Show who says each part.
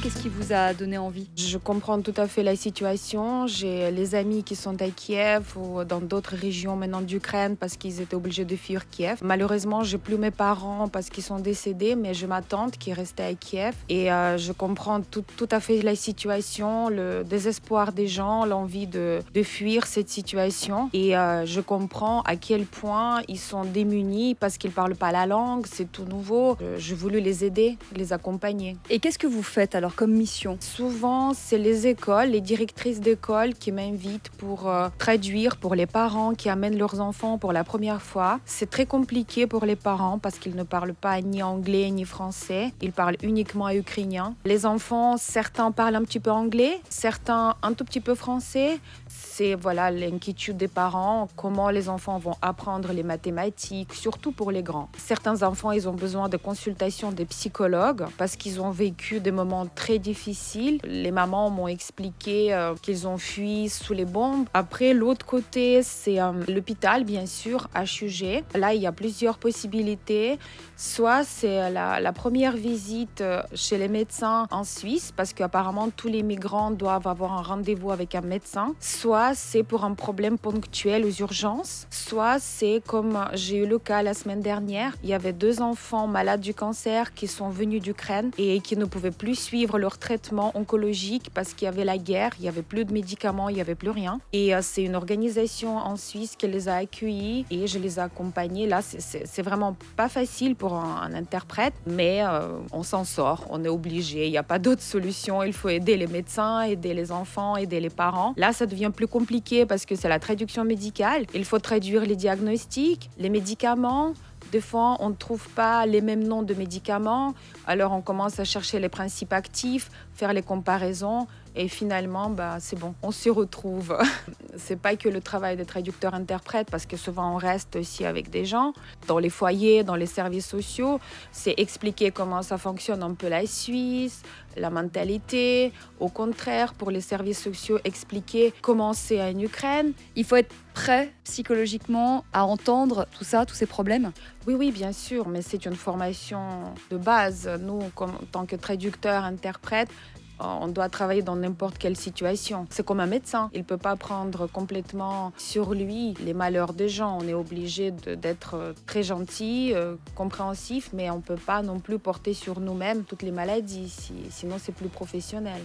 Speaker 1: Qu'est-ce qui vous a donné envie?
Speaker 2: Je comprends tout à fait la situation. J'ai les amis qui sont à Kiev ou dans d'autres régions maintenant d'Ukraine parce qu'ils étaient obligés de fuir Kiev. Malheureusement, j'ai plus mes parents parce qu'ils sont décédés, mais j'ai ma tante qui est restée à Kiev. Et je comprends tout à fait la situation, le désespoir des gens, l'envie de fuir cette situation. Et je comprends à quel point ils sont démunis parce qu'ils ne parlent pas la langue, c'est tout nouveau. J'ai voulu les aider, les accompagner.
Speaker 1: Et qu'est-ce que vous faites alors comme mission?
Speaker 2: Souvent, c'est les écoles, les directrices d'école qui m'invitent pour traduire pour les parents qui amènent leurs enfants pour la première fois. C'est très compliqué pour les parents parce qu'ils ne parlent pas ni anglais ni français. Ils parlent uniquement ukrainien. Les enfants, certains parlent un petit peu anglais, certains un tout petit peu français. C'est voilà l'inquiétude des parents, comment les enfants vont apprendre les mathématiques, surtout pour les grands. Certains enfants, ils ont besoin de consultations des psychologues parce qu'ils ont vécu des moments très difficiles. Les mamans m'ont expliqué qu'ils ont fui sous les bombes. Après, l'autre côté, c'est l'hôpital, bien sûr, HUG. Là, il y a plusieurs possibilités. Soit c'est la première visite chez les médecins en Suisse, parce qu'apparemment, tous les migrants doivent avoir un rendez-vous avec un médecin. Soit c'est pour un problème ponctuel aux urgences. Soit c'est comme j'ai eu le cas la semaine dernière. Il y avait 2 enfants malades du cancer qui sont venus d'Ukraine et qui ne pouvaient plus suivre leur traitement oncologique parce qu'il y avait la guerre, il n'y avait plus de médicaments, il n'y avait plus rien. Et c'est une organisation en Suisse qui les a accueillis et je les ai accompagnés. Là, c'est vraiment pas facile pour un interprète, mais on s'en sort, on est obligé. Il n'y a pas d'autre solution. Il faut aider les médecins, aider les enfants, aider les parents. Là, ça devient plus compliqué parce que c'est la traduction médicale. Il faut traduire les diagnostics, les médicaments. Des fois, on ne trouve pas les mêmes noms de médicaments. Alors, on commence à chercher les principes actifs, faire les comparaisons. Et finalement, c'est bon, on s'y retrouve. C'est pas que le travail des traducteurs-interprètes, parce que souvent on reste aussi avec des gens, dans les foyers, dans les services sociaux. C'est expliquer comment ça fonctionne un peu la Suisse, la mentalité. Au contraire, pour les services sociaux, expliquer comment c'est en Ukraine.
Speaker 1: Il faut être prêt psychologiquement à entendre tout ça, tous ces problèmes?
Speaker 2: Oui, bien sûr, mais c'est une formation de base. Nous, en tant que traducteurs-interprètes, on doit travailler dans n'importe quelle situation. C'est comme un médecin. Il ne peut pas prendre complètement sur lui les malheurs des gens. On est obligé d'être très gentil, compréhensif, mais on ne peut pas non plus porter sur nous-mêmes toutes les maladies. Sinon, c'est plus professionnel.